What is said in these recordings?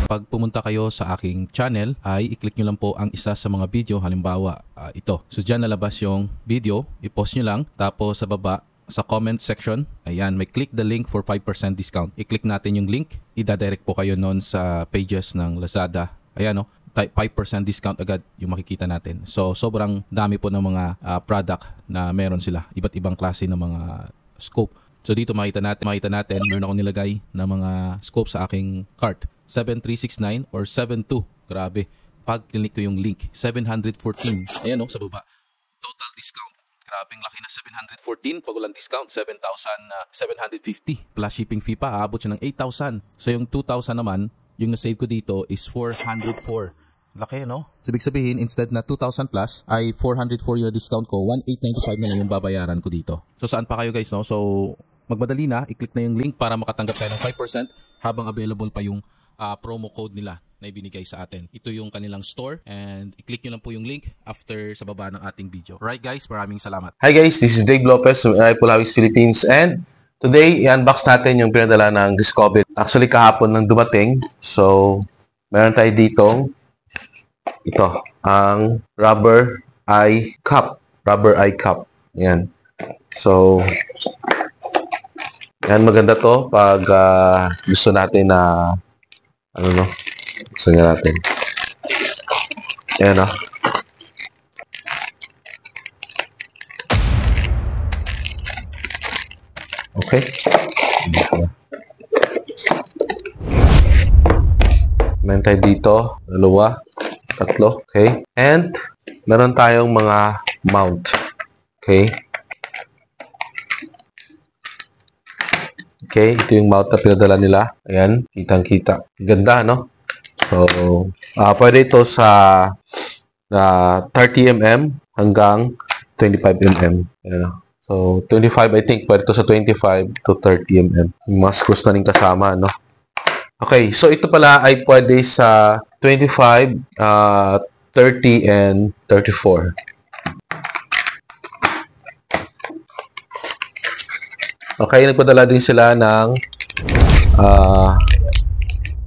Pag pumunta kayo sa aking channel ay i-click nyo lang po ang isa sa mga video, halimbawa ito. So dyan nalabas yung video, i-post nyo lang, tapos sa baba sa comment section, ayan, may click the link for 5% discount. I-click natin yung link, i-direct po kayo noon sa pages ng Lazada. Ayan, 5% discount agad yung makikita natin. So sobrang dami po ng mga product na meron sila, iba't ibang klase ng mga scope. So dito makita natin, meron akong nilagay na mga scope sa aking cart. 7369 or 72. Grabe. Pag click ko yung link, 714. Ayan sa baba. Total discount. Grabing laki na 714. Pag walang discount, 7,750. Plus shipping fee pa, aabot siya ng 8,000. So yung 2,000 naman, yung na-save ko dito is 404. Laki, no? So, ibig sabihin, instead na 2,000 plus, ay 404 yung discount ko. 1,895 na lang yung babayaran ko dito. So, saan pa kayo guys, no? So, magmadali na. I-click na yung link para makatanggap tayo ng 5% habang available pa yung promo code nila na ibinigay sa atin. Ito yung kanilang store and i-click nyo lang po yung link after sa baba ng ating video. Right guys, maraming salamat. Hi guys, this is Dave Lopez from Apple Hawis Philippines and today i-unbox natin yung pinadala ng Discovery. Actually kahapon nang dumating. So, meron tayo ditong ito, ang rubber eye cup. Rubber eye cup. Yan. So, yan, maganda to pag gusto natin na gusto niya natin. Ayan, Okay. Meron tayo dito, dalawa, tatlo, okay. And, meron tayong mga mount. Okay. Okay, ito yung mount na pinadala nila. Ayan, kitang-kita. Ganda, no? So, pwede ito sa 30mm hanggang 25mm. Ayan, so, 25, I think, pwede ito sa 25 to 30mm. Mas gusto na rin kasama, no? Okay, so ito pala ay pwede sa 25, 30, and 34. Okay, nagpadala din sila ng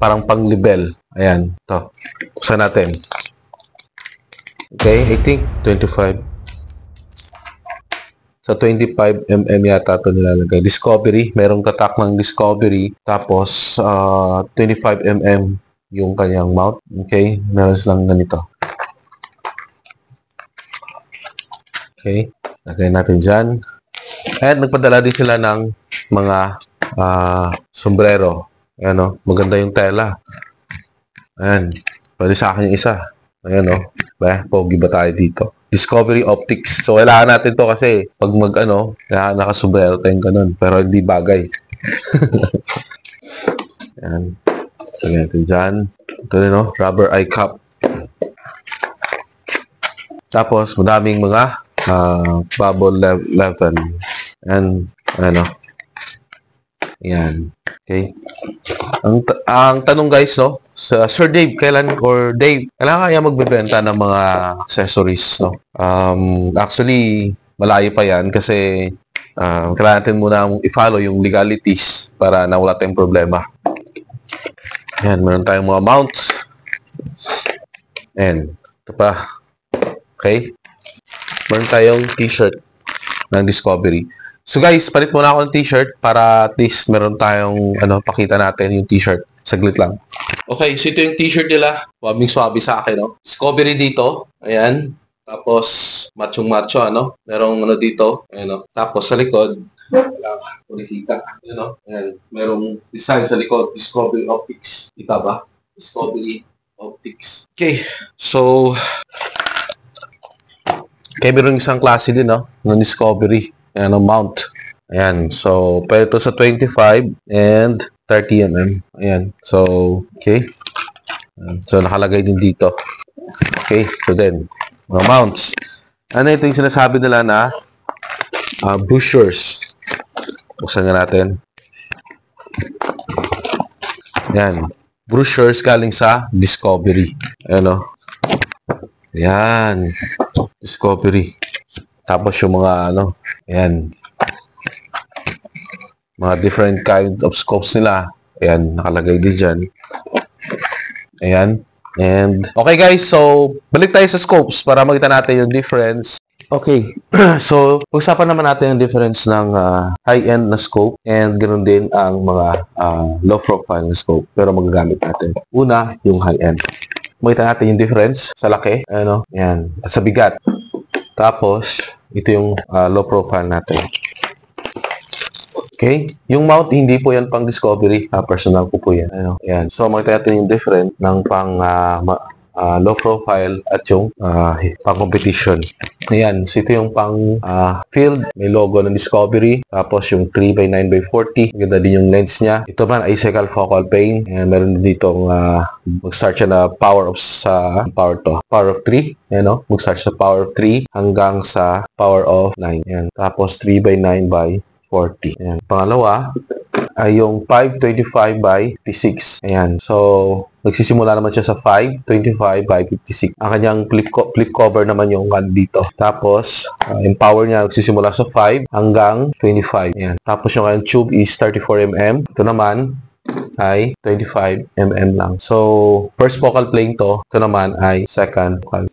parang pang-libel. Ayan, ito. Buksan natin. Okay, I think 25. Sa 25mm yata ito nilalagay. Discovery, merong tatak ng Discovery. Tapos, 25mm yung kanyang mount. Okay, meron silang ganito. Okay, lagay natin dyan. And nagpadala din sila ng mga sombrero. Ayan, maganda yung tela. Ayan, pwede sa akin yung isa. Ayan, pogi ba tayo dito? Discovery Optics. So, kailangan natin to kasi pag nakasombrero tayong ganun. Pero hindi bagay. Ayan. Lagyan natin dyan. Ito rin, rubber eye cup. Tapos, madaming mga bubble level. And, Ayan. Okay. Ang tanong guys, Sir Dave, kailan kaya magbebenta ng mga accessories, Actually, malayo pa yan kasi kailangan natin muna i-follow yung legalities para na wala tayong problema. Ayan, meron tayong mga mounts. And, ito pa. Okay. Meron tayong t-shirt ng Discovery. So guys, palit muna ako ng t-shirt para at least meron tayong pakita natin yung t-shirt. Saglit lang. Okay, so ito yung t-shirt nila. Swabing-swabe sa akin, Discovery dito. Ayan. Tapos, machong-macho, Merong dito. Ayan, Tapos sa likod, wala ko nakita. Ayan, merong design sa likod. Discovery Optics. Kita ba? Discovery Optics. Okay, so meron isang klase din, ng Discovery. Ayan, mount. Ayan, so, pwede ito sa 25 and 30mm. Ayan, so, okay. So, nakalagay din dito. Okay, so then, mga mounts. Ano ito yung sinasabi nila na brochures. Buksan nga natin. Ayan, brochures galing sa Discovery. Ayan, Ayan, Discovery. Tapos yung mga ayan, mga different kind of scopes nila. Ayan, nakalagay din dyan. Ayan. And, okay guys, so, balik tayo sa scopes para makita natin yung difference. Okay, so, usapan naman natin yung difference ng high-end na scope and ganoon din ang mga low profile na scope pero magagamit natin. Una, yung high-end. Makita natin yung difference sa laki, ano, yan, at sa bigat. Tapos, ito yung low profile natin. Okay? Yung mount, hindi po yan pang discovery. Personal ko po yan. Ano? Yan. So, makita natin yung different ng pang low profile at yung pang competition. Ayan. So, ito yung pang field. May logo ng discovery. Tapos, yung 3x9x40. Ganda din yung lens niya. Ito man, icicle focal plane. Ayan. Meron din ditong mag-start siya na power of 3. Ayan, no? Mag-start sa power of 3 hanggang sa power of 9. Ayan. Tapos, 3x9x40. Ayan. Pangalawa ay yung 525 by 56. Ayan. So, nagsisimula naman siya sa 525 by 56. Ang kanyang flip cover naman yung dito. Tapos, yung power niya nagsisimula sa 5 hanggang 25. Ayan. Tapos, yung kanyang tube is 34mm. Ito naman ay 25mm lang. So, first focal plane to. Ito naman ay second focal.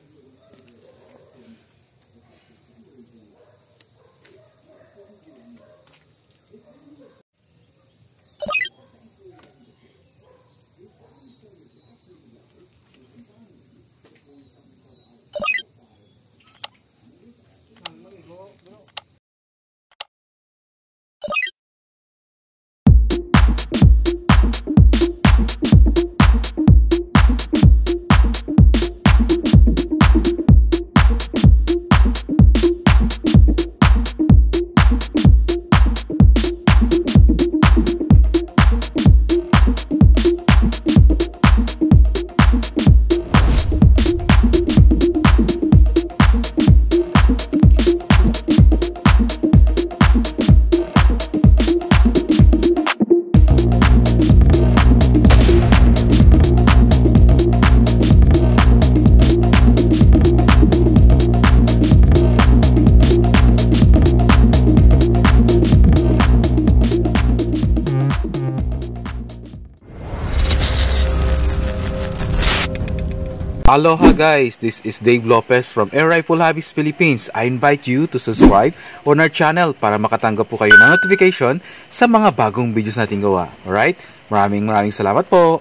Aloha guys, this is Dave Lopez from Air Rifle Hobbies Philippines. I invite you to subscribe on our channel para makatanggap po kayo ng notification sa mga bagong videos natin gawa. Alright? Maraming salamat po.